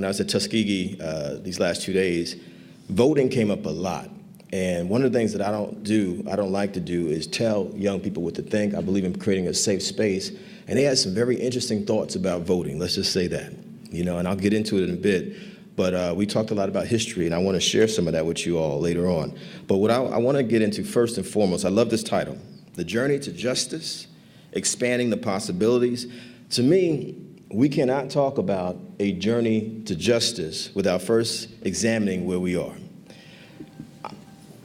when I was at Tuskegee these last 2 days, voting came up a lot. And one of the things that I don't like to do is tell young people what to think. I believe in creating a safe space. And they had some very interesting thoughts about voting, let's just say that. And I'll get into it in a bit. But we talked a lot about history, and I want to share some of that with you all later on. But what I want to get into first and foremost, I love this title, The Journey to Justice, Expanding the Possibilities. To me, we cannot talk about a journey to justice without first examining where we are.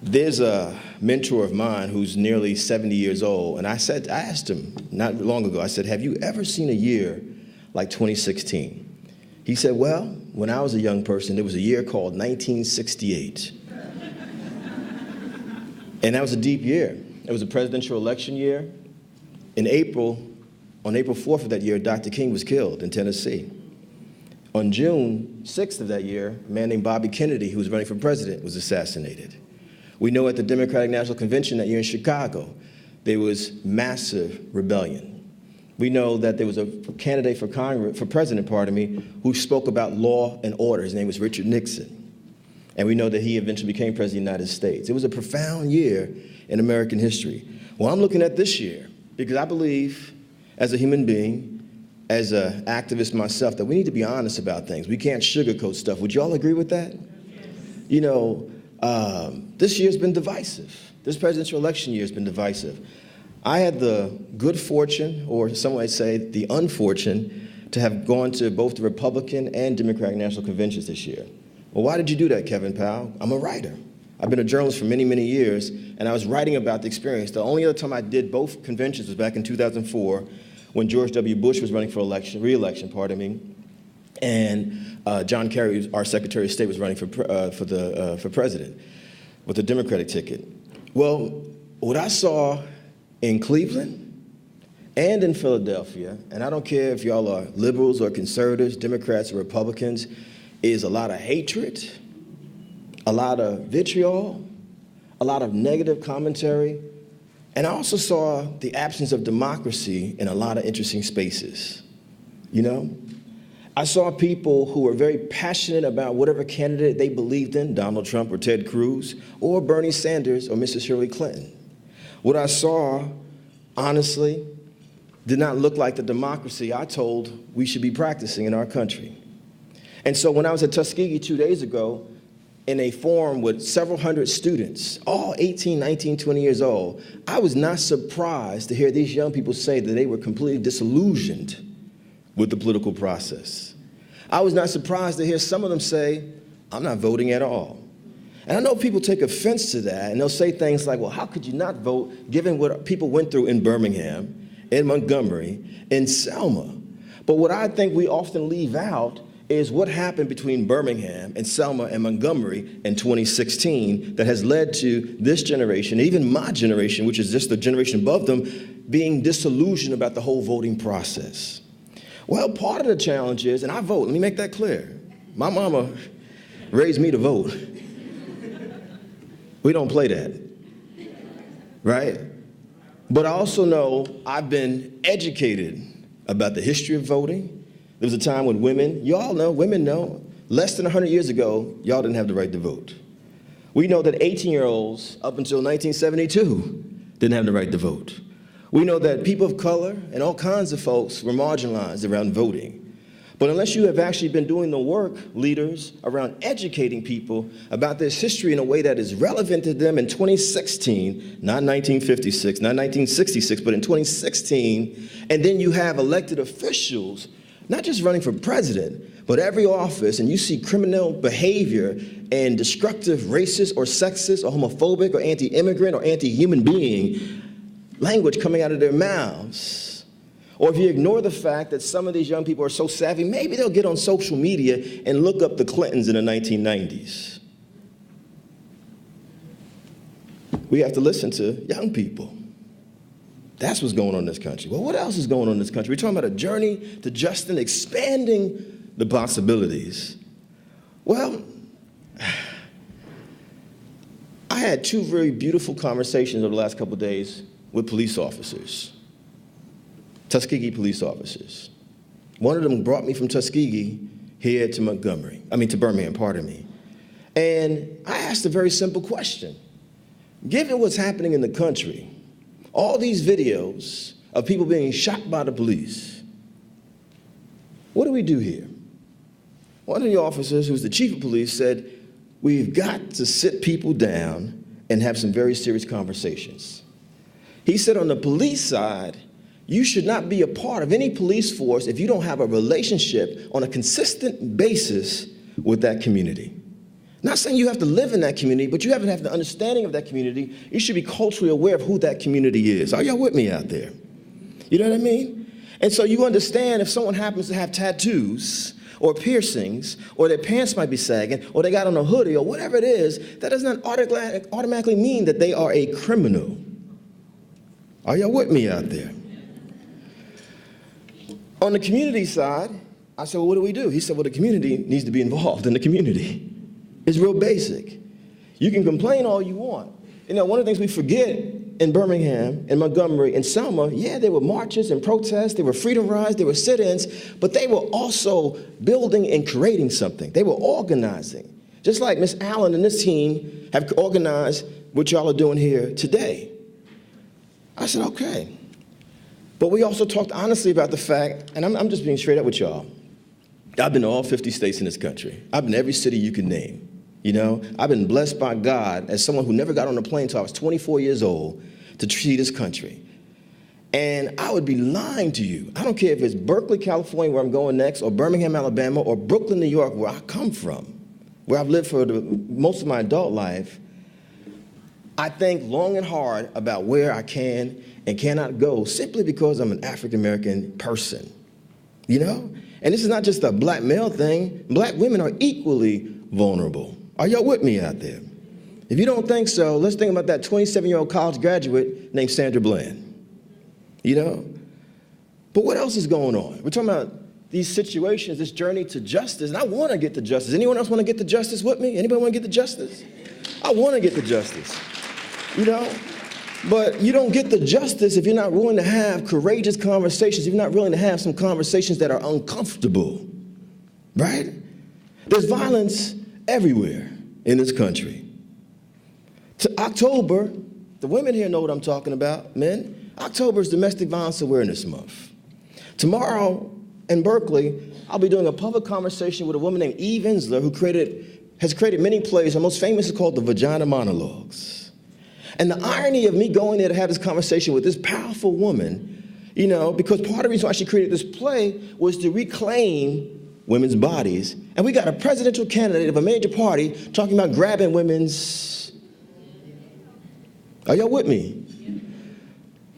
There's a mentor of mine who's nearly 70 years old, and I asked him not long ago, I said, have you ever seen a year like 2016? He said, well, when I was a young person, there was a year called 1968. And that was a deep year. It was a presidential election year. On April 4th of that year, Dr. King was killed in Tennessee. On June 6th of that year, a man named Bobby Kennedy, who was running for president, was assassinated. We know at the Democratic National Convention that year in Chicago, there was massive rebellion. We know that there was a candidate for president, who spoke about law and order. His name was Richard Nixon. And we know that he eventually became president of the United States. It was a profound year in American history. Well, I'm looking at this year because I believe, as a human being, as an activist myself, that we need to be honest about things. We can't sugarcoat stuff. Would you all agree with that? Yes. This year's been divisive. This presidential election year has been divisive. I had the good fortune, or some might say the unfortune, to have gone to both the Republican and Democratic National Conventions this year. Well, why did you do that, Kevin Powell? I'm a writer. I've been a journalist for many, many years, and I was writing about the experience. The only other time I did both conventions was back in 2004 when George W. Bush was running for re-election, and John Kerry, our Secretary of State, was running for president with the Democratic ticket. Well, what I saw in Cleveland and in Philadelphia, and I don't care if y'all are liberals or conservatives, Democrats or Republicans, is a lot of hatred, a lot of vitriol, a lot of negative commentary, and I also saw the absence of democracy in a lot of interesting spaces. I saw people who were very passionate about whatever candidate they believed in, Donald Trump or Ted Cruz, or Bernie Sanders or Mrs. Hillary Clinton. What I saw, honestly, did not look like the democracy I told we should be practicing in our country. And so when I was at Tuskegee 2 days ago, in a forum with several hundred students, all 18, 19, 20 years old, I was not surprised to hear these young people say that they were completely disillusioned with the political process. I was not surprised to hear some of them say, I'm not voting at all. And I know people take offense to that, and they'll say things like, well, how could you not vote given what people went through in Birmingham, in Montgomery, in Selma? But what I think we often leave out is what happened between Birmingham and Selma and Montgomery in 2016 that has led to this generation, even my generation, which is just the generation above them, being disillusioned about the whole voting process. Well, part of the challenge is, and I vote, let me make that clear. My mama raised me to vote. We don't play that, right? But I also know I've been educated about the history of voting. There was a time when women know, less than 100 years ago, y'all didn't have the right to vote. We know that 18-year-olds up until 1972 didn't have the right to vote. We know that people of color and all kinds of folks were marginalized around voting. But unless you have actually been doing the work, leaders, around educating people about this history in a way that is relevant to them in 2016, not 1956, not 1966, but in 2016, and then you have elected officials, not just running for president, but every office, and you see criminal behavior and destructive racist or sexist or homophobic or anti-immigrant or anti-human being language coming out of their mouths. Or if you ignore the fact that some of these young people are so savvy, maybe they'll get on social media and look up the Clintons in the 1990s. We have to listen to young people. That's what's going on in this country. Well, what else is going on in this country? We're talking about a journey to justice, expanding the possibilities. Well, I had two very beautiful conversations over the last couple of days with police officers. Tuskegee police officers. One of them brought me from Tuskegee here to Birmingham, pardon me. And I asked a very simple question. Given what's happening in the country, all these videos of people being shot by the police, what do we do here? One of the officers, who's the chief of police, said, we've got to sit people down and have some very serious conversations. He said on the police side, you should not be a part of any police force if you don't have a relationship on a consistent basis with that community. Not saying you have to live in that community, but you have to have the understanding of that community. You should be culturally aware of who that community is. Are y'all with me out there? You know what I mean? And so you understand if someone happens to have tattoos or piercings, or their pants might be sagging, or they got on a hoodie, or whatever it is, that does not automatically mean that they are a criminal. Are y'all with me out there? On the community side, I said, well, what do we do? He said, well, the community needs to be involved in the community. It's real basic. You can complain all you want. You know, one of the things we forget in Birmingham, in Montgomery, in Selma, yeah, there were marches and protests, there were freedom rides, there were sit-ins, but they were also building and creating something. They were organizing. Just like Miss Allen and this team have organized what y'all are doing here today. I said, okay. But we also talked honestly about the fact, and I'm just being straight up with y'all. I've been to all 50 states in this country. I've been to every city you can name. You know, I've been blessed by God as someone who never got on a plane until I was 24 years old to see this country. And I would be lying to you. I don't care if it's Berkeley, California, where I'm going next, or Birmingham, Alabama, or Brooklyn, New York, where I come from, where I've lived for most of my adult life. I think long and hard about where I can and cannot go simply because I'm an African-American person, you know? And this is not just a black male thing. Black women are equally vulnerable. Are y'all with me out there? If you don't think so, let's think about that 27-year-old college graduate named Sandra Bland, you know? But what else is going on? We're talking about these situations, this journey to justice, and I want to get to justice. Anyone else want to get to justice with me? Anybody want to get to justice? I want to get to justice, you know? But you don't get the justice if you're not willing to have courageous conversations, if you're not willing to have some conversations that are uncomfortable, right? There's violence everywhere in this country. To October, the women here know what I'm talking about, men. October is Domestic Violence Awareness Month. Tomorrow in Berkeley, I'll be doing a public conversation with a woman named Eve Ensler who has created many plays. Her most famous is called The Vagina Monologues. And the irony of me going there to have this conversation with this powerful woman, you know, because part of the reason why she created this play was to reclaim women's bodies. And we got a presidential candidate of a major party talking about grabbing women's. Are y'all with me?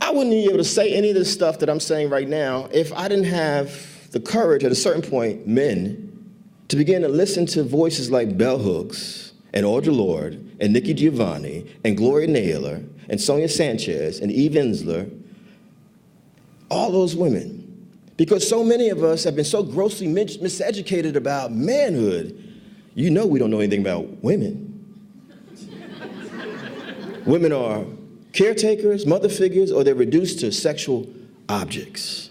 I wouldn't be able to say any of this stuff that I'm saying right now if I didn't have the courage at a certain point, men, to begin to listen to voices like Bell Hooks and Audre Lorde and Nikki Giovanni and Gloria Naylor and Sonia Sanchez and Eve Ensler, all those women. Because so many of us have been so grossly miseducated about manhood, you know we don't know anything about women. Women are caretakers, mother figures, or they're reduced to sexual objects.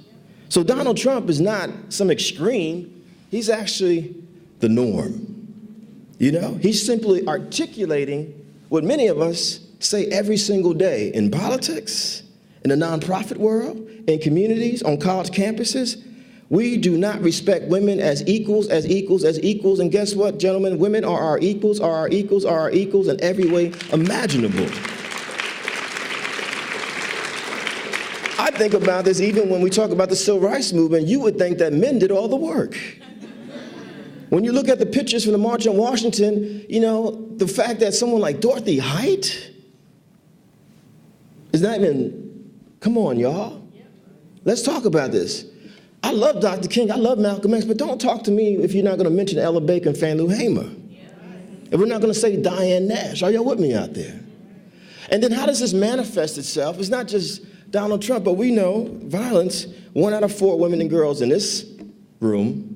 So Donald Trump is not some extreme. He's actually the norm. You know, he's simply articulating what many of us say every single day in politics, in the nonprofit world, in communities, on college campuses. We do not respect women as equals, as equals, as equals. And guess what, gentlemen? Women are our equals, are our equals, are our equals in every way imaginable. I think about this even when we talk about the civil rights movement. You would think that men did all the work. When you look at the pictures from the March on Washington, you know, the fact that someone like Dorothy Height is not even, come on, y'all. Let's talk about this. I love Dr. King, I love Malcolm X, but don't talk to me if you're not going to mention Ella Baker and Fannie Lou Hamer. If we're not going to say Diane Nash. Are y'all with me out there? And then how does this manifest itself? It's not just Donald Trump, but we know violence, 1 out of 4 women and girls in this room,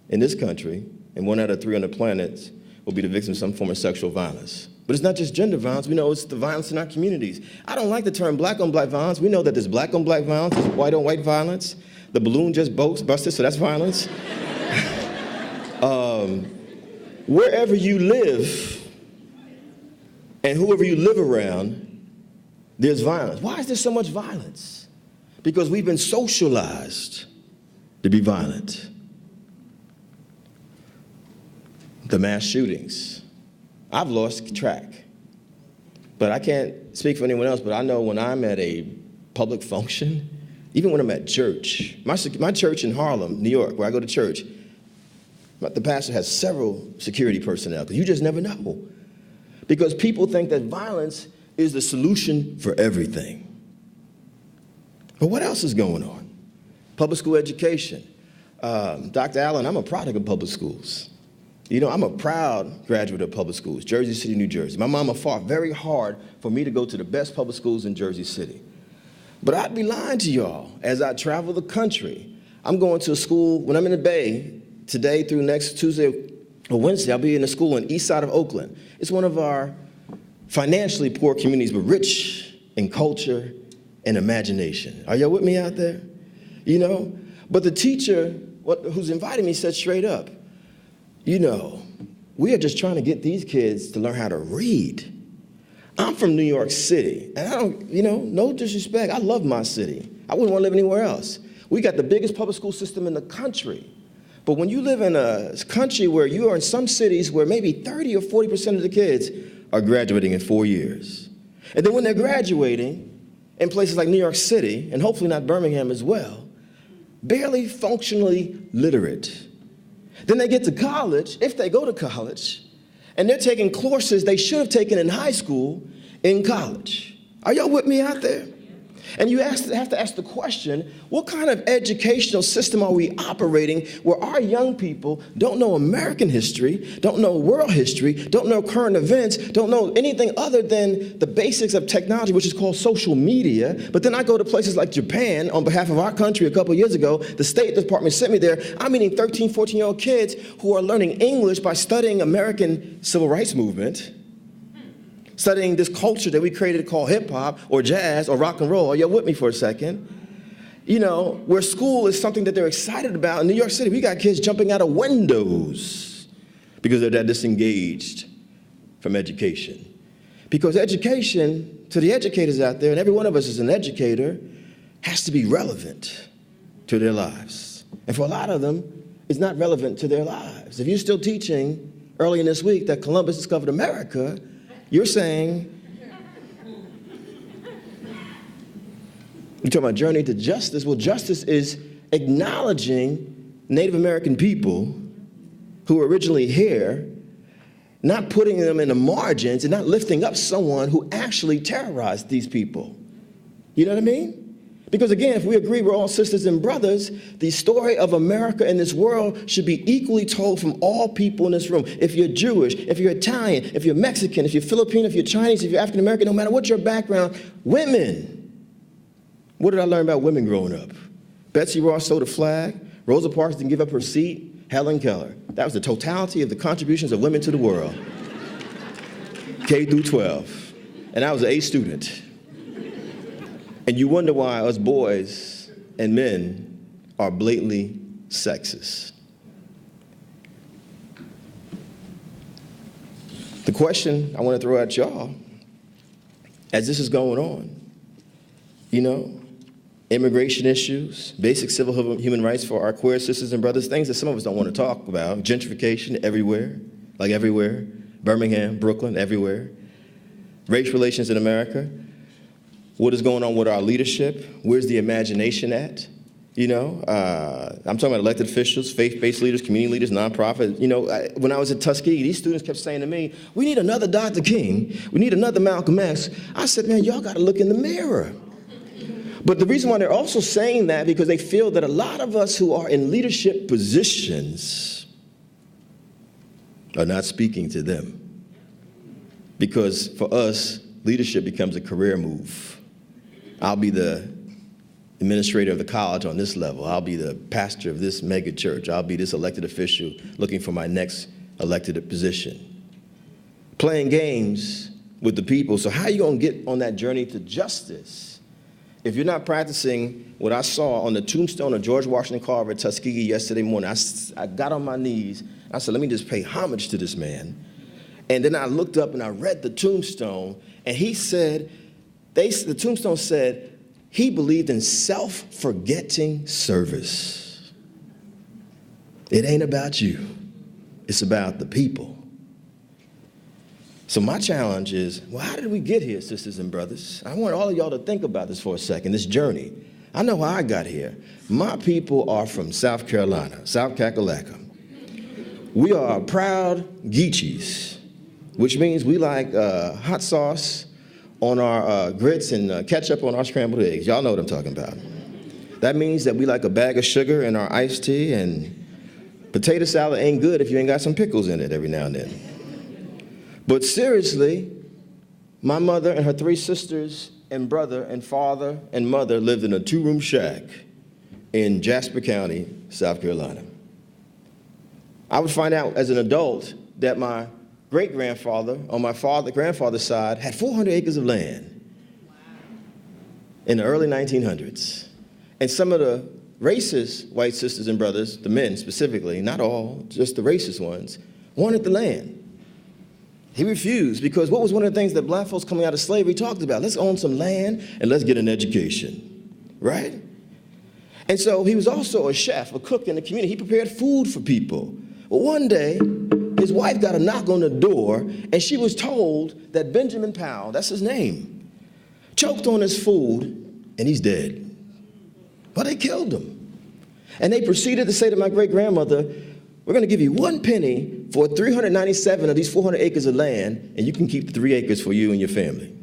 in this country, and 1 out of 3 on the planet will be the victim of some form of sexual violence. But it's not just gender violence. We know it's the violence in our communities. I don't like the term black-on-black violence. We know that there's black-on-black violence, there's white-on-white violence. The balloon just busted, so that's violence. Wherever you live and whoever you live around, there's violence. Why is there so much violence? Because we've been socialized to be violent. The mass shootings. I've lost track. But I can't speak for anyone else, but I know when I'm at a public function, even when I'm at church, my church in Harlem, New York, where I go to church, the pastor has several security personnel, because you just never know. Because people think that violence is the solution for everything. But what else is going on? Public school education. Dr. Allen, I'm a product of public schools. You know, I'm a proud graduate of public schools, Jersey City, New Jersey. My mama fought very hard for me to go to the best public schools in Jersey City. But I'd be lying to y'all as I travel the country. I'm going to a school, when I'm in the Bay, today through next Tuesday or Wednesday, I'll be in a school in the east side of Oakland. It's one of our financially poor communities, but rich in culture and imagination. Are y'all with me out there? You know? But the teacher who's inviting me said straight up, you know, we are just trying to get these kids to learn how to read. I'm from New York City, and I don't, you know, no disrespect, I love my city. I wouldn't want to live anywhere else. We got the biggest public school system in the country. But when you live in a country where you are in some cities where maybe 30 or 40% of the kids are graduating in 4 years. And then when they're graduating in places like New York City, and hopefully not Birmingham as well, barely functionally literate. Then they get to college, if they go to college, and they're taking courses they should have taken in high school in college. Are y'all with me out there? And you have to ask the question, what kind of educational system are we operating where our young people don't know American history, don't know world history, don't know current events, don't know anything other than the basics of technology, which is called social media? But then I go to places like Japan on behalf of our country a couple years ago. The State Department sent me there. I'm meeting 13, 14-year-old kids who are learning English by studying American civil rights movement, studying this culture that we created called hip-hop or jazz or rock and roll. Are you with me for a second? You know, where school is something that they're excited about. In New York City, we got kids jumping out of windows because they're that disengaged from education. Because education, to the educators out there, and every one of us is an educator, has to be relevant to their lives. And for a lot of them, it's not relevant to their lives. If you're still teaching early in this week that Columbus discovered America, you're saying, you're talking about journey to justice. Well, justice is acknowledging Native American people who were originally here, not putting them in the margins and not lifting up someone who actually terrorized these people. You know what I mean? Because again, if we agree we're all sisters and brothers, the story of America and this world should be equally told from all people in this room. If you're Jewish, if you're Italian, if you're Mexican, if you're Filipino, if you're Chinese, if you're African American, no matter what your background, women. What did I learn about women growing up? Betsy Ross sewed a flag. Rosa Parks didn't give up her seat. Helen Keller. That was the totality of the contributions of women to the world. K through 12. And I was an A student. And you wonder why us boys and men are blatantly sexist. The question I want to throw at y'all, as this is going on, you know, immigration issues, basic civil human rights for our queer sisters and brothers, things that some of us don't want to talk about, gentrification everywhere, like everywhere, Birmingham, Brooklyn, everywhere, race relations in America. What is going on with our leadership? Where's the imagination at? You know, I'm talking about elected officials, faith-based leaders, community leaders, nonprofit. You know, when I was at Tuskegee, these students kept saying to me, we need another Dr. King. We need another Malcolm X. I said, man, y'all got to look in the mirror. But the reason why they're also saying that, because they feel that a lot of us who are in leadership positions are not speaking to them. Because for us, leadership becomes a career move. I'll be the administrator of the college on this level. I'll be the pastor of this mega church. I'll be this elected official looking for my next elected position. Playing games with the people. So how are you going to get on that journey to justice if you're not practicing what I saw on the tombstone of George Washington Carver at Tuskegee yesterday morning, I got on my knees. I said, let me just pay homage to this man. And then I looked up and I read the tombstone, and he said, the tombstone said, he believed in self-forgetting service. It ain't about you. It's about the people. So my challenge is, well, how did we get here, sisters and brothers? I want all of y'all to think about this for a second, this journey. I know how I got here. My people are from South Carolina, South Kakalaka. We are proud Geechees, which means we like hot sauce on our grits and ketchup on our scrambled eggs. Y'all know what I'm talking about. That means that we like a bag of sugar in our iced tea, and potato salad ain't good if you ain't got some pickles in it every now and then. But seriously, my mother and her 3 sisters and brother and father and mother lived in a 2-room shack in Jasper County, South Carolina. I would find out as an adult that my great-grandfather on my grandfather's side had 400 acres of land in the early 1900s. And some of the racist white sisters and brothers, the men specifically, not all, just the racist ones, wanted the land. He refused, because what was one of the things that black folks coming out of slavery talked about? Let's own some land and let's get an education, right? And so he was also a chef, a cook in the community. He prepared food for people. Well, one day, his wife got a knock on the door, and she was told that Benjamin Powell, that's his name, choked on his food, and he's dead. Well, they killed him. And they proceeded to say to my great-grandmother, we're going to give you 1 penny for 397 of these 400 acres of land, and you can keep the 3 acres for you and your family.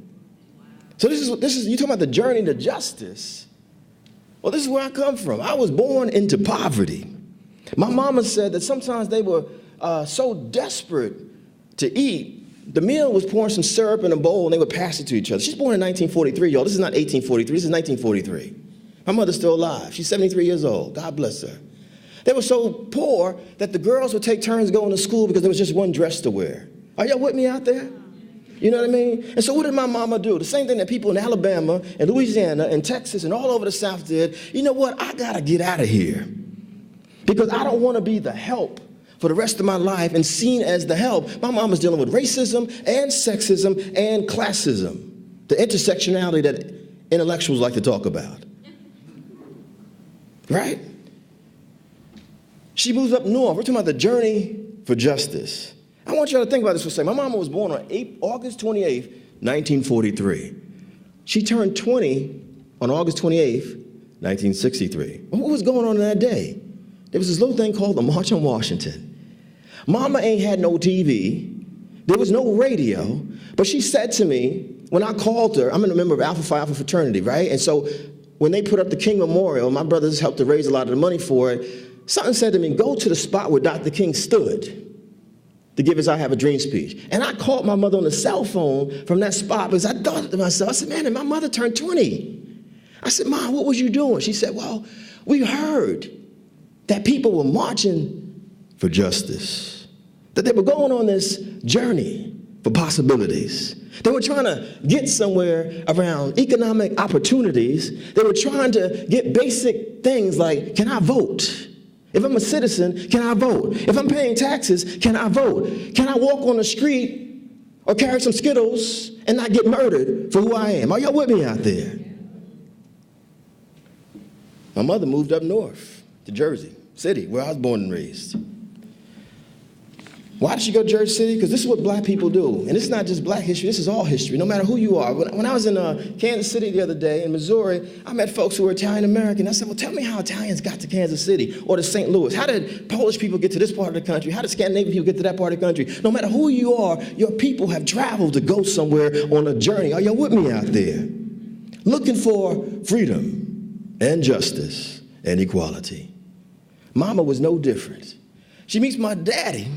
So this is you talking about the journey to justice. Well, this is where I come from. I was born into poverty. My mama said that sometimes they were so desperate to eat, the meal was pouring some syrup in a bowl, and they would pass it to each other. She's born in 1943, y'all. This is not 1843. This is 1943. My mother's still alive. She's 73 years old. God bless her. They were so poor that the girls would take turns going to school because there was just one dress to wear. Are y'all with me out there? You know what I mean? And so what did my mama do? The same thing that people in Alabama and Louisiana and Texas and all over the South did. You know what? I got to get out of here, because I don't want to be the help for the rest of my life and seen as the help. My mom was dealing with racism and sexism and classism, the intersectionality that intellectuals like to talk about. Right? She moves up north. We're talking about the journey for justice. I want you all to think about this for a second. My mama was born on August 28th, 1943. She turned 20 on August 28th, 1963. What was going on in that day? There was this little thing called the March on Washington. Mama ain't had no TV. There was no radio. But she said to me, when I called her, I'm a member of Alpha Phi Alpha fraternity, right? And so when they put up the King Memorial, my brothers helped to raise a lot of the money for it. Something said to me, go to the spot where Dr. King stood to give his I Have a Dream speech. And I called my mother on the cell phone from that spot, because I thought to myself, I said, man, and my mother turned 20. I said, Mom, what was you doing? She said, well, we heard that people were marching for justice, that they were going on this journey for possibilities. They were trying to get somewhere around economic opportunities. They were trying to get basic things like, can I vote? If I'm a citizen, can I vote? If I'm paying taxes, can I vote? Can I walk on the street or carry some Skittles and not get murdered for who I am? Are y'all with me out there? My mother moved up north to Jersey City, where I was born and raised. Why did she go to Jersey City? Because this is what black people do. And it's not just black history, this is all history, no matter who you are. When I was in Kansas City the other day, in Missouri, I met folks who were Italian-American. I said, well, tell me how Italians got to Kansas City or to St. Louis. How did Polish people get to this part of the country? How did Scandinavian people get to that part of the country? No matter who you are, your people have traveled to go somewhere on a journey. Are y'all with me out there? Looking for freedom and justice and equality. Mama was no different. She meets my daddy.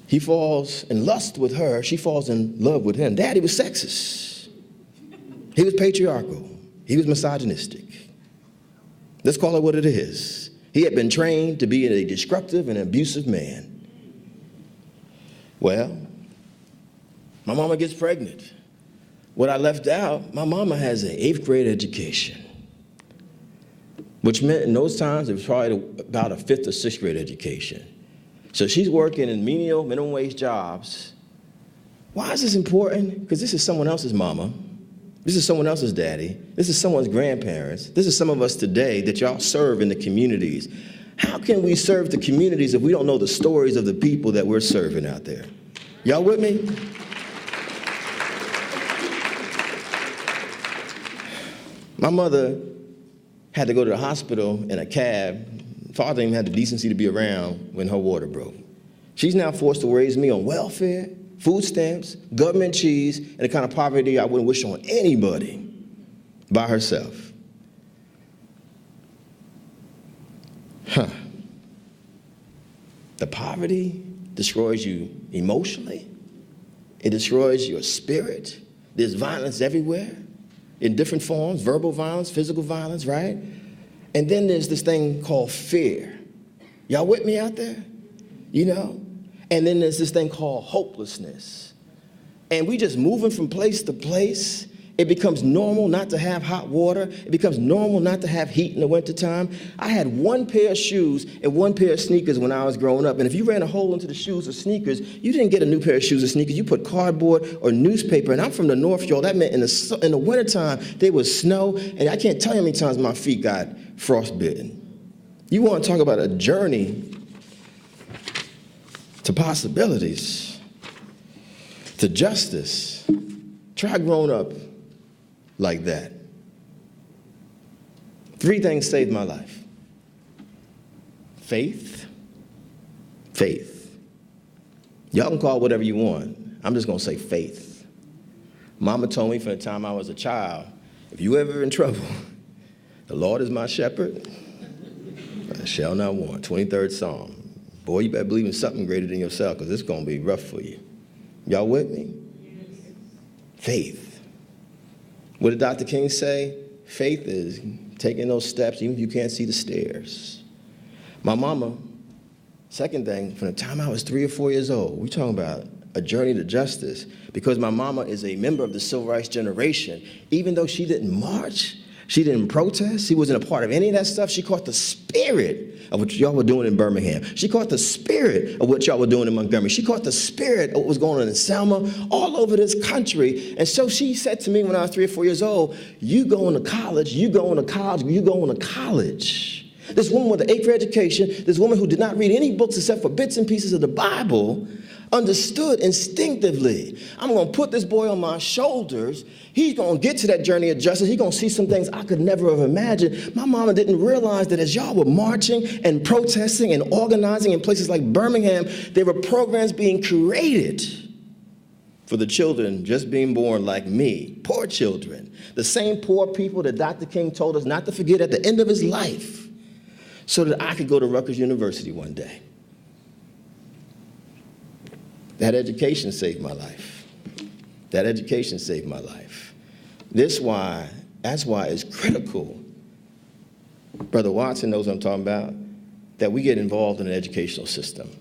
He falls in lust with her. She falls in love with him. Daddy was sexist. He was patriarchal. He was misogynistic. Let's call it what it is. He had been trained to be a destructive and abusive man. Well, my mama gets pregnant What I left out, my mama has an 8th grade education, which meant in those times it was probably about a 5th or 6th grade education. So she's working in menial, minimum wage jobs. Why is this important? Because this is someone else's mama. This is someone else's daddy. This is someone's grandparents. This is some of us today that y'all serve in the communities. How can we serve the communities if we don't know the stories of the people that we're serving out there? Y'all with me? My mother had to go to the hospital in a cab. Father even had the decency to be around when her water broke. She's now forced to raise me on welfare, food stamps, government cheese, and the kind of poverty I wouldn't wish on anybody by herself. The poverty destroys you emotionally. It destroys your spirit. There's violence everywhere in different forms, verbal violence, physical violence, right? And then there's this thing called fear. Y'all with me out there? You know? And then there's this thing called hopelessness. And we just moving from place to place. It becomes normal not to have hot water. It becomes normal not to have heat in the wintertime. I had one pair of shoes and one pair of sneakers when I was growing up. And if you ran a hole into the shoes or sneakers, you didn't get a new pair of shoes or sneakers. You put cardboard or newspaper. And I'm from the North, y'all. That meant in the wintertime, there was snow. And I can't tell you how many times my feet got frostbitten. You want to talk about a journey to possibilities, to justice. Try growing up like that. 3 things saved my life. Faith. Y'all can call it whatever you want. I'm just going to say faith. Mama told me from the time I was a child, if you ever in trouble, the Lord is my shepherd, I shall not want. 23rd Psalm. Boy, you better believe in something greater than yourself because it's going to be rough for you. Y'all with me? Yes. Faith. What did Dr. King say? Faith is taking those steps even if you can't see the stairs. My mama, second thing, from the time I was 3 or 4 years old, we're talking about a journey to justice, because my mama is a member of the civil rights generation. Even though she didn't march, she didn't protest, she wasn't a part of any of that stuff, she caught the spirit of what y'all were doing in Birmingham. She caught the spirit of what y'all were doing in Montgomery. She caught the spirit of what was going on in Selma, all over this country. And so she said to me when I was 3 or 4 years old, you going to college, you going to college, you going to college. This woman with an 8th grade education, this woman who did not read any books except for bits and pieces of the Bible, understood instinctively, I'm going to put this boy on my shoulders. He's going to get to that journey of justice. He's going to see some things I could never have imagined. My mama didn't realize that as y'all were marching and protesting and organizing in places like Birmingham, there were programs being created for the children just being born like me, poor children, the same poor people that Dr. King told us not to forget at the end of his life, so that I could go to Rutgers University one day. That education saved my life. That education saved my life. That's why it's critical, Brother Watson knows what I'm talking about, that we get involved in an educational system.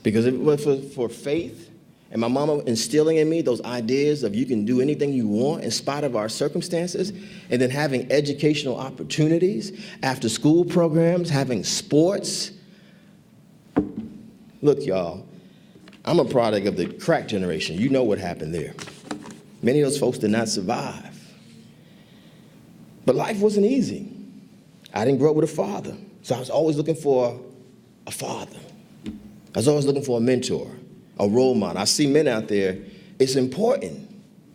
Because if it was for faith and my mama instilling in me those ideas of you can do anything you want in spite of our circumstances, and then having educational opportunities, after school programs, having sports. Look, y'all, I'm a product of the crack generation. You know what happened there. Many of those folks did not survive. But life wasn't easy. I didn't grow up with a father, so I was always looking for a father. I was always looking for a mentor, a role model. I see men out there. It's important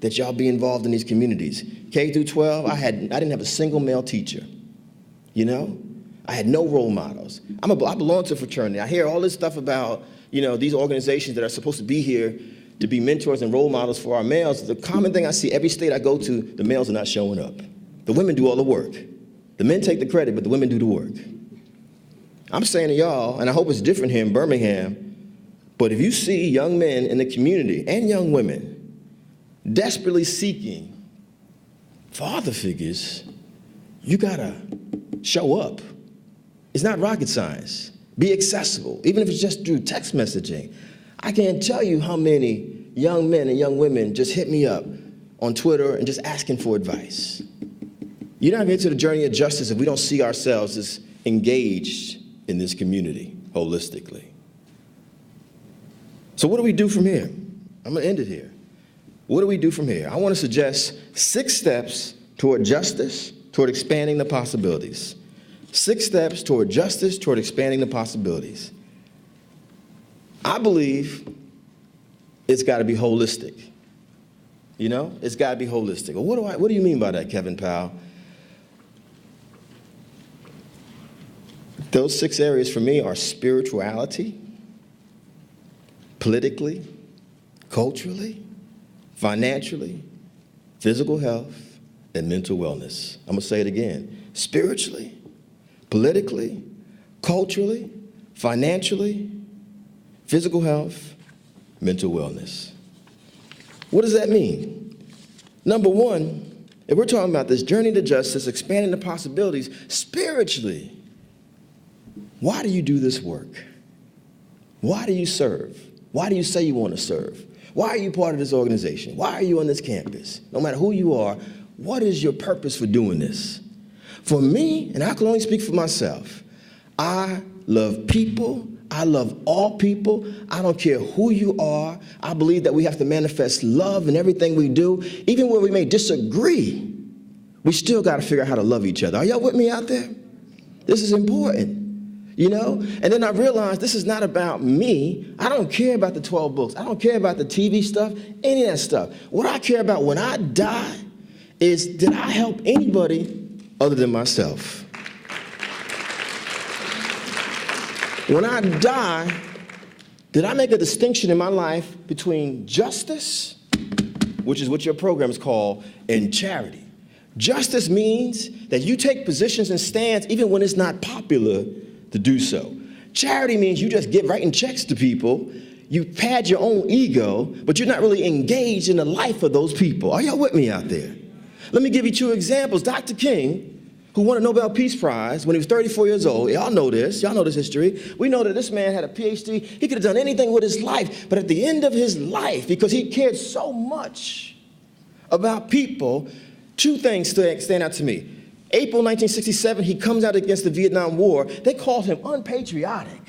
that y'all be involved in these communities. K through 12, I didn't have a single male teacher. You know? I had no role models. I belong to a fraternity. I hear all this stuff about, these organizations that are supposed to be here to be mentors and role models for our males. The common thing I see every state I go to, the males are not showing up. The women do all the work. The men take the credit, but the women do the work. I'm saying to y'all, and I hope it's different here in Birmingham, but if you see young men in the community and young women desperately seeking father figures, you gotta show up. It's not rocket science. Be accessible, even if it's just through text messaging. I can't tell you how many young men and young women just hit me up on Twitter and just asking for advice. You're not going to get to the journey of justice if we don't see ourselves as engaged in this community holistically. So what do we do from here? I'm going to end it here. What do we do from here? I want to suggest 6 steps toward justice, toward expanding the possibilities. 6 steps toward justice, toward expanding the possibilities. I believe it's got to be holistic. You know, it's got to be holistic. Well, what do you mean by that, Kevin Powell? Those 6 areas for me are spirituality, politically, culturally, financially, physical health, and mental wellness. I'm going to say it again. Spiritually, politically, culturally, financially, physical health, mental wellness. What does that mean? Number 1, if we're talking about this journey to justice, expanding the possibilities, spiritually, why do you do this work? Why do you serve? Why do you say you want to serve? Why are you part of this organization? Why are you on this campus? No matter who you are, what is your purpose for doing this? For me, and I can only speak for myself, I love people. I love all people. I don't care who you are. I believe that we have to manifest love in everything we do. Even when we may disagree, we still got to figure out how to love each other. Are y'all with me out there? This is important. You know? And then I realized this is not about me. I don't care about the 12 books. I don't care about the TV stuff, any of that stuff. What I care about when I die is, did I help anybody other than myself? When I die, did I make a distinction in my life between justice, which is what your program is called, and charity? Justice means that you take positions and stands even when it's not popular to do so. Charity means you just give writing checks to people, you pad your own ego, but you're not really engaged in the life of those people. Are y'all with me out there? Let me give you 2 examples. Dr. King, who won a Nobel Peace Prize when he was 34 years old. Y'all know this. Y'all know this history. We know that this man had a PhD. He could have done anything with his life, but at the end of his life, because he cared so much about people, 2 things stand out to me. April 1967, he comes out against the Vietnam War. They called him unpatriotic.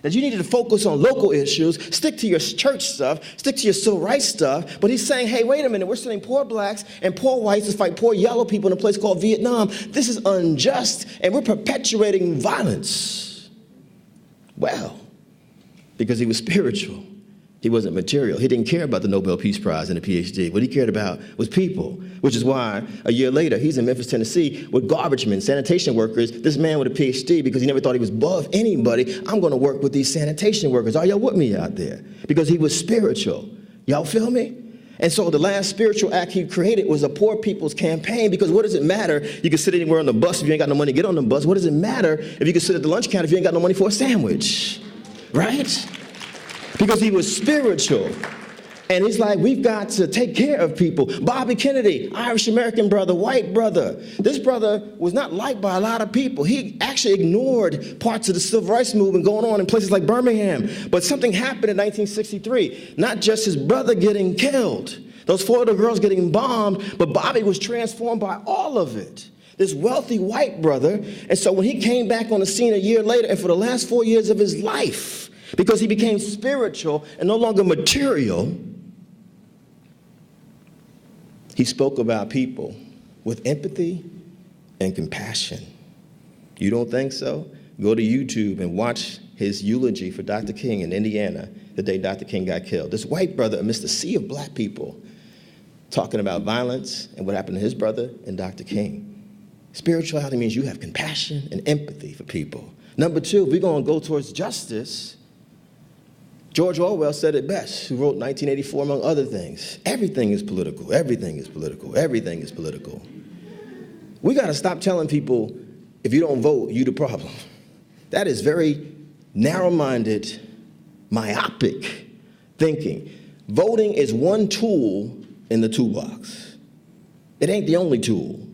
That you needed to focus on local issues, stick to your church stuff, stick to your civil rights stuff. But he's saying, hey, wait a minute, we're sending poor blacks and poor whites to fight poor yellow people in a place called Vietnam. This is unjust, and we're perpetuating violence. Well, because he was spiritual. He wasn't material. He didn't care about the Nobel Peace Prize and the PhD. What he cared about was people, which is why a year later, he's in Memphis, Tennessee with garbage men, sanitation workers. This man with a PhD, because he never thought he was above anybody, I'm going to work with these sanitation workers. Are y'all with me out there? Because he was spiritual. Y'all feel me? And so the last spiritual act he created was a poor people's campaign, because what does it matter? You can sit anywhere on the bus if you ain't got no money to get on the bus. What does it matter if you can sit at the lunch counter if you ain't got no money for a sandwich? Right? Because he was spiritual. And he's like, we've got to take care of people. Bobby Kennedy, Irish-American brother, white brother. This brother was not liked by a lot of people. He actually ignored parts of the civil rights movement going on in places like Birmingham. But something happened in 1963. Not just his brother getting killed, those 4 little girls getting bombed, but Bobby was transformed by all of it. This wealthy white brother. And so when he came back on the scene a year later, and for the last 4 years of his life, because he became spiritual and no longer material, he spoke about people with empathy and compassion. You don't think so? Go to YouTube and watch his eulogy for Dr. King in Indiana the day Dr. King got killed. This white brother amidst a sea of black people talking about violence and what happened to his brother and Dr. King. Spirituality means you have compassion and empathy for people. Number 2, if we're going to go towards justice, George Orwell said it best, who wrote 1984, among other things. Everything is political. Everything is political. Everything is political. We got to stop telling people, if you don't vote, you the problem. That is very narrow-minded, myopic thinking. Voting is one tool in the toolbox. It ain't the only tool.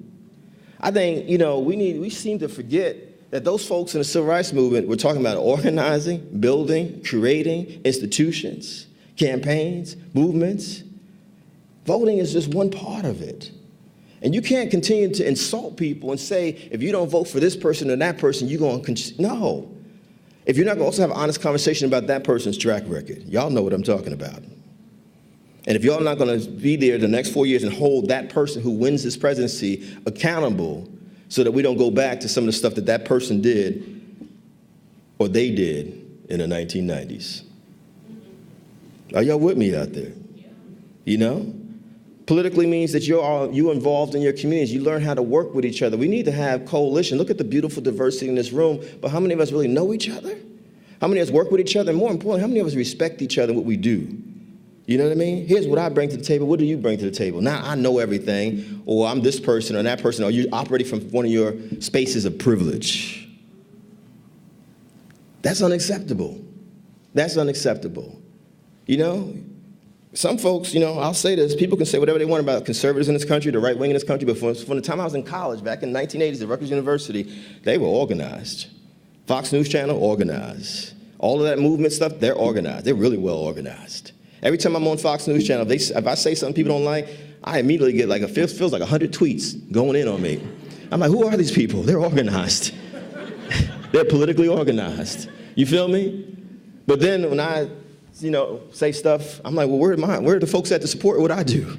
I think, we seem to forget that those folks in the civil rights movement were talking about organizing, building, creating institutions, campaigns, movements. Voting is just one part of it. And you can't continue to insult people and say, if you don't vote for this person or that person, you're going to, no. If you're not going to also have an honest conversation about that person's track record, y'all know what I'm talking about. And if y'all not going to be there the next 4 years and hold that person who wins this presidency accountable so that we don't go back to some of the stuff that that person did or they did in the 1990s. Are y'all with me out there? You know? Politically means that you're involved in your communities. You learn how to work with each other. We need to have coalition. Look at the beautiful diversity in this room, but how many of us really know each other? How many of us work with each other? And more importantly, how many of us respect each other and what we do? You know what I mean? Here's what I bring to the table. What do you bring to the table? Now I know everything, or I'm this person or that person, or you're operating from one of your spaces of privilege. That's unacceptable. That's unacceptable. You know? Some folks, you know, I'll say this, people can say whatever they want about conservatives in this country, the right wing in this country, but from the time I was in college, back in the 1980s at Rutgers University, they were organized. Fox News Channel, organized. All of that movement stuff, they're organized. They're really well organized. Every time I'm on Fox News Channel, if I say something people don't like, I immediately get like, feels like 100 tweets going in on me. I'm like, who are these people? They're organized. They're politically organized. You feel me? But then when I say stuff, I'm like, well, where are the folks at to support what I do?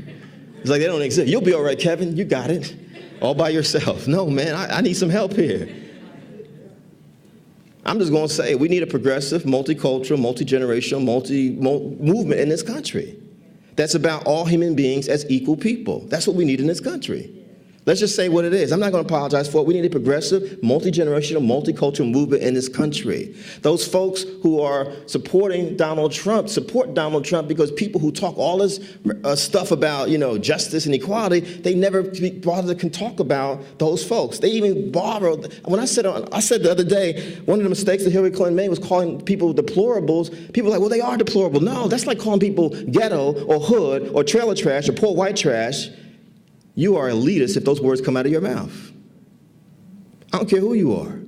It's like they don't exist. You'll be all right, Kevin. You got it. All by yourself. No, man, I need some help here. I'm just going to say we need a progressive, multicultural, multi-generational, movement in this country. That's about all human beings as equal people. That's what we need in this country. Let's just say what it is. I'm not going to apologize for it. We need a progressive, multi-generational, multicultural movement in this country. Those folks who are supporting Donald Trump support Donald Trump because people who talk all this stuff about, justice and equality, they never bother to talk about those folks. They even borrowed. When I said the other day, one of the mistakes that Hillary Clinton made was calling people deplorables. People are like, well, they are deplorable. No, that's like calling people ghetto or hood or trailer trash or poor white trash. You are elitist if those words come out of your mouth. I don't care who you are.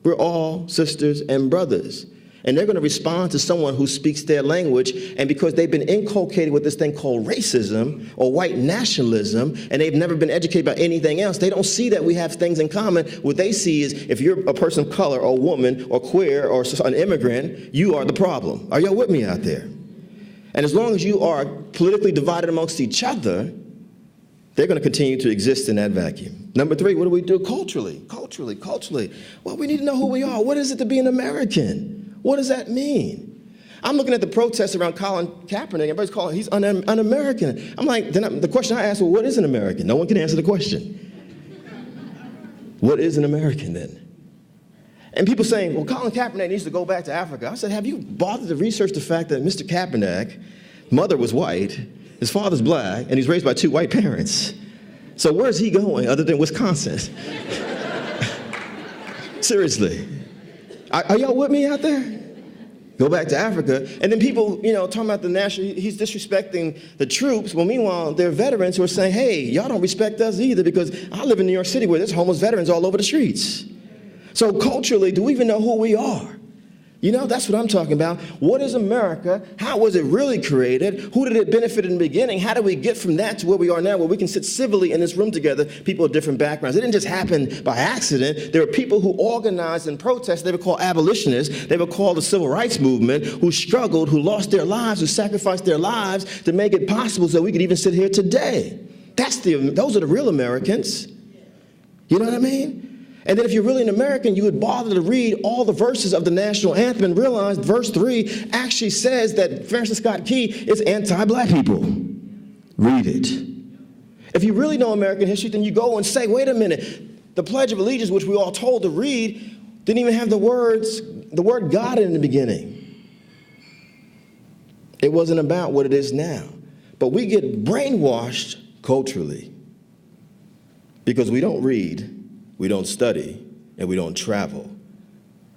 We're all sisters and brothers. And they're going to respond to someone who speaks their language. And because they've been inculcated with this thing called racism or white nationalism, and they've never been educated about anything else, they don't see that we have things in common. What they see is if you're a person of color or a woman or queer or an immigrant, you are the problem. Are y'all with me out there? And as long as you are politically divided amongst each other, they're going to continue to exist in that vacuum. Number 3, what do we do culturally? Culturally. Well, we need to know who we are. What is it to be an American? What does that mean? I'm looking at the protests around Colin Kaepernick. Everybody's calling he's un-American. I'm like, the question I ask, well, what is an American? No one can answer the question. What is an American then? And people saying, well, Colin Kaepernick needs to go back to Africa. I said, have you bothered to research the fact that Mr. Kaepernick, mother was white, his father's black, and he's raised by 2 white parents. So where's he going other than Wisconsin? Seriously. Are y'all with me out there? Go back to Africa. And then people, talking about the national, he's disrespecting the troops. Well, meanwhile, there are veterans who are saying, hey, y'all don't respect us either because I live in New York City where there's homeless veterans all over the streets. So culturally, do we even know who we are? That's what I'm talking about. What is America? How was it really created? Who did it benefit in the beginning? How do we get from that to where we are now, where we can sit civilly in this room together, people of different backgrounds? It didn't just happen by accident. There were people who organized and protested. They were called abolitionists. They were called the civil rights movement, who struggled, who lost their lives, who sacrificed their lives to make it possible so we could even sit here today. Those are the real Americans. You know what I mean? And then if you're really an American, you would bother to read all the verses of the national anthem and realize verse 3 actually says that Francis Scott Key is anti-black people. Read it. If you really know American history, then you go and say, wait a minute, the Pledge of Allegiance, which we all told to read, didn't even have the word God in the beginning. It wasn't about what it is now. But we get brainwashed culturally because we don't read, we don't study, and we don't travel.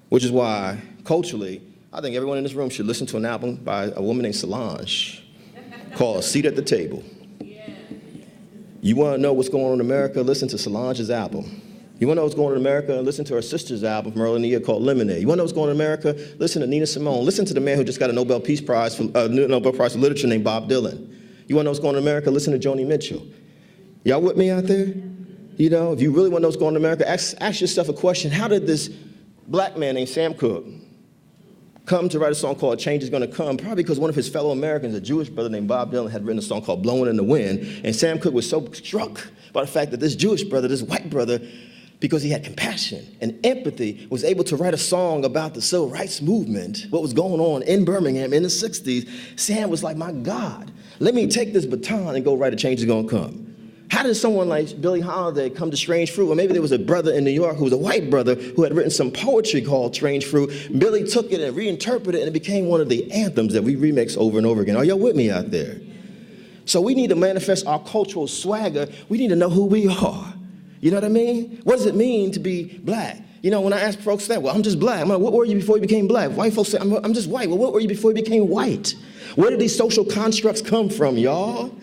Which is why, culturally, I think everyone in this room should listen to an album by a woman named Solange called A Seat at the Table. You want to know what's going on in America? Listen to Solange's album. You want to know what's going on in America? Listen to her sister's album from earlier in the year called Lemonade. You want to know what's going on in America? Listen to Nina Simone. Listen to the man who just got a Nobel Peace Prize for Literature named Bob Dylan. You You want to know what's going on in America? Listen to Joni Mitchell. Y'all with me out there? You know, if you really want to know what's going on in America, ask yourself a question. How did this black man named Sam Cooke come to write a song called Change Is Gonna Come? Probably because one of his fellow Americans, a Jewish brother named Bob Dylan, had written a song called Blowing in the Wind. And Sam Cooke was so struck by the fact that this Jewish brother, this white brother, because he had compassion and empathy, was able to write a song about the civil rights movement, what was going on in Birmingham in the 60s. Sam was like, my God, let me take this baton and go write A Change Is Gonna Come. How did someone like Billie Holiday come to Strange Fruit? Or maybe there was a brother in New York who was a white brother who had written some poetry called Strange Fruit. Billie took it and reinterpreted it, and it became one of the anthems that we remix over and over again. Are y'all with me out there? So we need to manifest our cultural swagger. We need to know who we are. You know what I mean? What does it mean to be black? You know, when I ask folks that, well, I'm just black. I'm like, what were you before you became black? White folks say, I'm just white. Well, what were you before you became white? Where did these social constructs come from, y'all?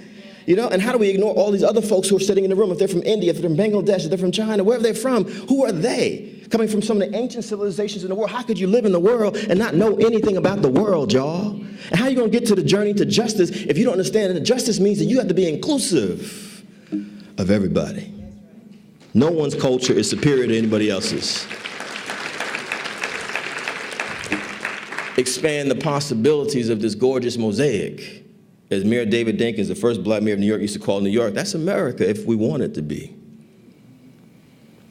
You know, and how do we ignore all these other folks who are sitting in the room? If they're from India, if they're from Bangladesh, if they're from China, wherever they're from, who are they? Coming from some of the ancient civilizations in the world, how could you live in the world and not know anything about the world, y'all? And how are you going to get to the journey to justice if you don't understand that justice means that you have to be inclusive of everybody? No one's culture is superior to anybody else's. Expand the possibilities of this gorgeous mosaic. As Mayor David Dinkins, the first black mayor of New York, used to call New York, that's America if we want it to be.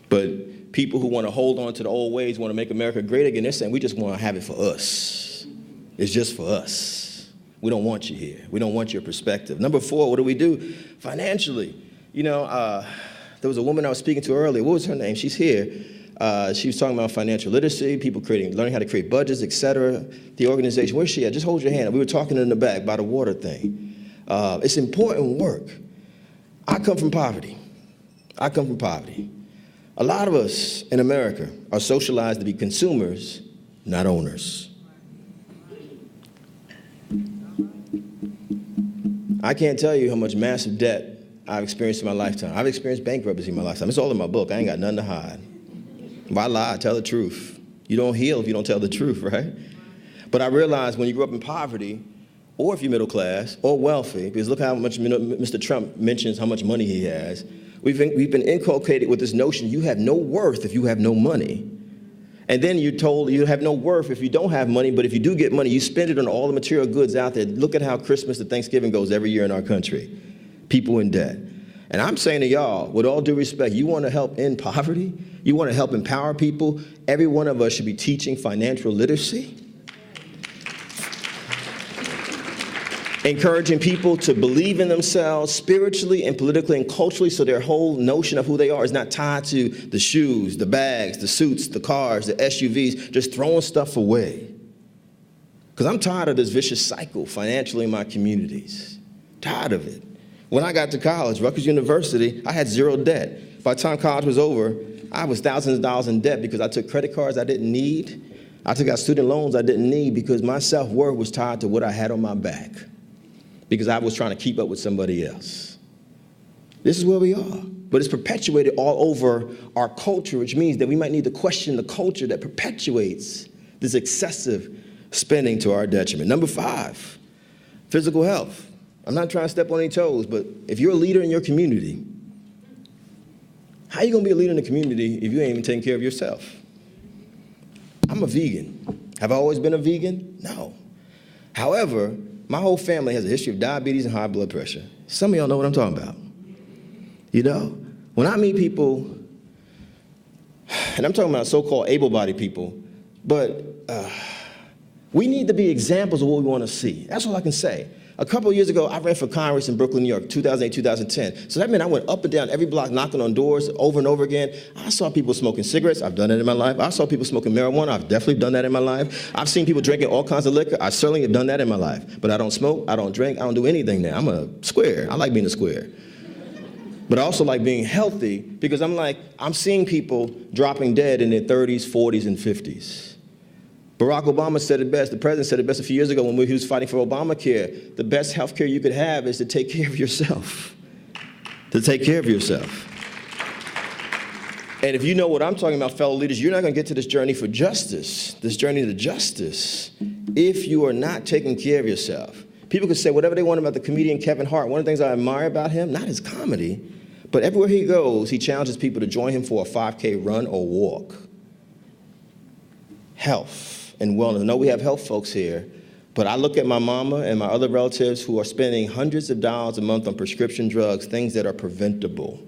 But people who want to hold on to the old ways, want to make America great again, they're saying we just want to have it for us. It's just for us. We don't want you here. We don't want your perspective. Number 4, what do we do? Financially. You know, there was a woman I was speaking to earlier. What was her name? She's here. She was talking about financial literacy, people learning how to create budgets, et cetera. The organization, where's she at? Just hold your hand. We were talking in the back about the water thing. It's important work. I come from poverty. A lot of us in America are socialized to be consumers, not owners. I can't tell you how much massive debt I've experienced in my lifetime. I've experienced bankruptcy in my lifetime. It's all in my book. I ain't got nothing to hide. Why lie? Tell the truth. You don't heal if you don't tell the truth, right? But I realized when you grew up in poverty, or if you're middle class, or wealthy, because look how much Mr. Trump mentions how much money he has. We've been inculcated with this notion you have no worth if you have no money. And then you're told you have no worth if you don't have money, but if you do get money, you spend it on all the material goods out there. Look at how Christmas and Thanksgiving goes every year in our country. People in debt. And I'm saying to y'all, with all due respect, you want to help end poverty? You want to help empower people? Every one of us should be teaching financial literacy. Encouraging people to believe in themselves spiritually and politically and culturally so their whole notion of who they are is not tied to the shoes, the bags, the suits, the cars, the SUVs, just throwing stuff away. Because I'm tired of this vicious cycle financially in my communities. Tired of it. When I got to college, Rutgers University, I had zero debt. By the time college was over, I was thousands of dollars in debt because I took credit cards I didn't need. I took out student loans I didn't need because my self-worth was tied to what I had on my back because I was trying to keep up with somebody else. This is where we are. But it's perpetuated all over our culture, which means that we might need to question the culture that perpetuates this excessive spending to our detriment. Number 5, physical health. I'm not trying to step on any toes, but if you're a leader in your community, how are you going to be a leader in the community if you ain't even taking care of yourself? I'm a vegan. Have I always been a vegan? No. However, my whole family has a history of diabetes and high blood pressure. Some of y'all know what I'm talking about. You know, when I meet people, and I'm talking about so-called able-bodied people, but we need to be examples of what we want to see. That's all I can say. A couple of years ago, I ran for Congress in Brooklyn, New York, 2008, 2010. So that meant I went up and down every block, knocking on doors over and over again. I saw people smoking cigarettes. I've done that in my life. I saw people smoking marijuana. I've definitely done that in my life. I've seen people drinking all kinds of liquor. I certainly have done that in my life. But I don't smoke. I don't drink. I don't do anything now. I'm a square. I like being a square. But I also like being healthy because I'm seeing people dropping dead in their 30s, 40s, and 50s. Barack Obama said it best, the president said it best a few years ago when he was fighting for Obamacare. The best health care you could have is to take care of yourself. To take care of yourself. And if you know what I'm talking about, fellow leaders, you're not going to get to this journey for justice, this journey to justice, if you are not taking care of yourself. People could say whatever they want about the comedian Kevin Hart. One of the things I admire about him, not his comedy, but everywhere he goes, he challenges people to join him for a 5K run or walk. Health and wellness. I know we have health folks here, but I look at my mama and my other relatives who are spending hundreds of dollars a month on prescription drugs, things that are preventable,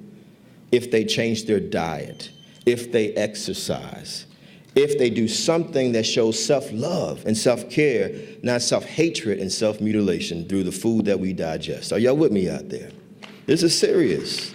if they change their diet, if they exercise, if they do something that shows self-love and self-care, not self-hatred and self-mutilation through the food that we digest. Are y'all with me out there? This is serious.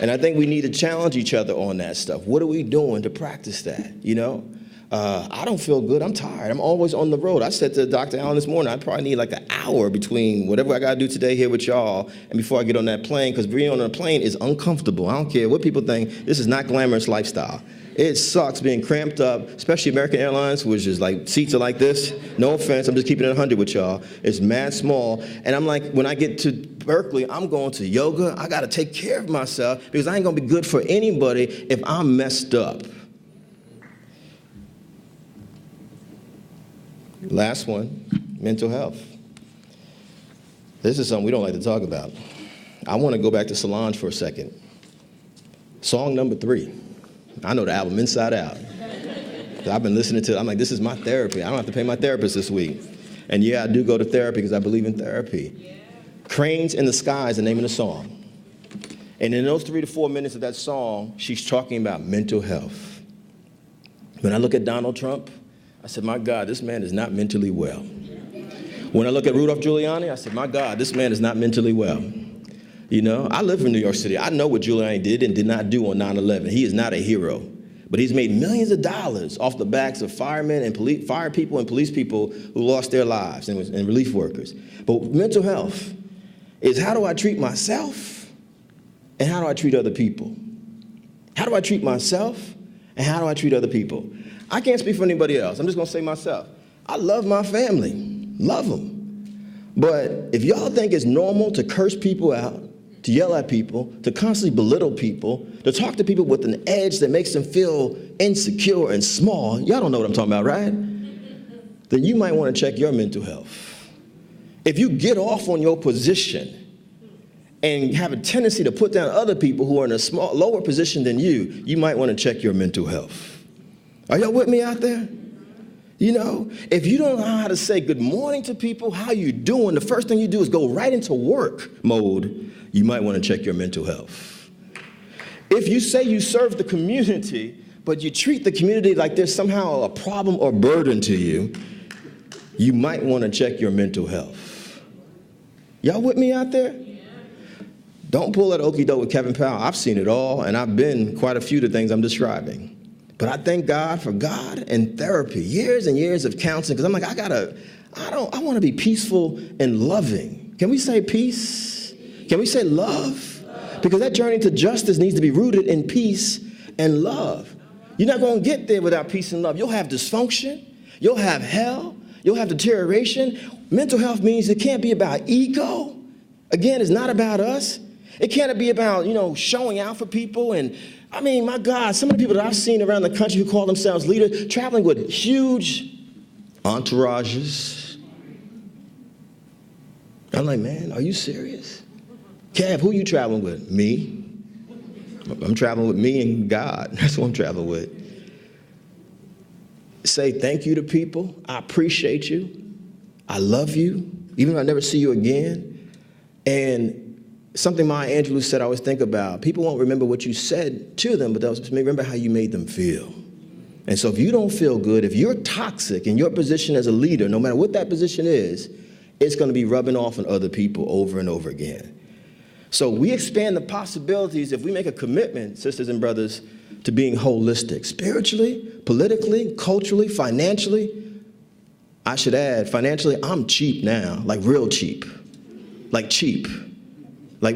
And I think we need to challenge each other on that stuff. What are we doing to practice that, you know? I don't feel good. I'm tired. I'm always on the road. I said to Dr. Allen this morning, I probably need like an hour between whatever I got to do today here with y'all and before I get on that plane, because being on a plane is uncomfortable. I don't care what people think. This is not glamorous lifestyle. It sucks being cramped up, especially American Airlines, which is like seats are like this. No offense, I'm just keeping it 100 with y'all. It's mad small. And I'm like, when I get to Berkeley, I'm going to yoga. I got to take care of myself because I ain't going to be good for anybody if I'm messed up. Last one, mental health. This is something we don't like to talk about. I want to go back to Solange for a second. Song number 3. I know the album inside out. I've been listening to it. I'm like, this is my therapy. I don't have to pay my therapist this week. And yeah, I do go to therapy because I believe in therapy. Yeah. Cranes in the Sky is the name of the song. And in those 3 to 4 minutes of that song, she's talking about mental health. When I look at Donald Trump, I said, my God, this man is not mentally well. When I look at Rudolph Giuliani, I said, my God, this man is not mentally well. You know, I live in New York City. I know what Giuliani did and did not do on 9/11. He is not a hero. But he's made millions of dollars off the backs of firemen and fire people and police people who lost their lives and relief workers. But mental health is how do I treat myself and how do I treat other people? How do I treat myself and how do I treat other people? I can't speak for anybody else. I'm just going to say myself. I love my family. Love them. But if y'all think it's normal to curse people out, to yell at people, to constantly belittle people, to talk to people with an edge that makes them feel insecure and small, y'all don't know what I'm talking about, right? Then you might want to check your mental health. If you get off on your position and have a tendency to put down other people who are in a lower position than you might want to check your mental health. Are y'all with me out there? You know, if you don't know how to say good morning to people, how you doing, the first thing you do is go right into work mode, you might want to check your mental health. If you say you serve the community, but you treat the community like there's somehow a problem or burden to you, you might want to check your mental health. Y'all with me out there? Don't pull that okie doke with Kevin Powell. I've seen it all, and I've been quite a few of the things I'm describing. But I thank God for God and therapy, years and years of counseling, because I'm like, I want to be peaceful and loving. Can we say peace? Can we say love? Because that journey to justice needs to be rooted in peace and love. You're not going to get there without peace and love. You'll have dysfunction. You'll have hell. You'll have deterioration. Mental health means it can't be about ego. Again, it's not about us. It can't be about, showing out for people. And I mean, my God, some of the people that I've seen around the country who call themselves leaders, traveling with huge entourages. I'm like, man, are you serious? Kev, who you traveling with? Me. I'm traveling with me and God. That's what I'm traveling with. Say thank you to people. I appreciate you. I love you, even if I never see you again. And something Maya Angelou said I always think about, people won't remember what you said to them, but they'll remember how you made them feel. And so if you don't feel good, if you're toxic in your position as a leader, no matter what that position is, it's going to be rubbing off on other people over and over again. So we expand the possibilities if we make a commitment, sisters and brothers, to being holistic, spiritually, politically, culturally, financially. I should add, financially, I'm cheap now, like real cheap, like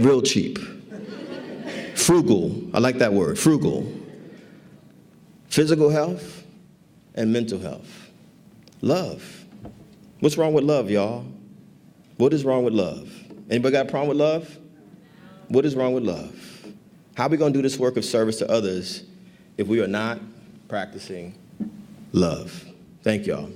real cheap. Frugal, I like that word, frugal. Physical health and mental health. Love. What's wrong with love, y'all? What is wrong with love? Anybody got a problem with love? What is wrong with love? How are we going to do this work of service to others if we are not practicing love? Thank y'all.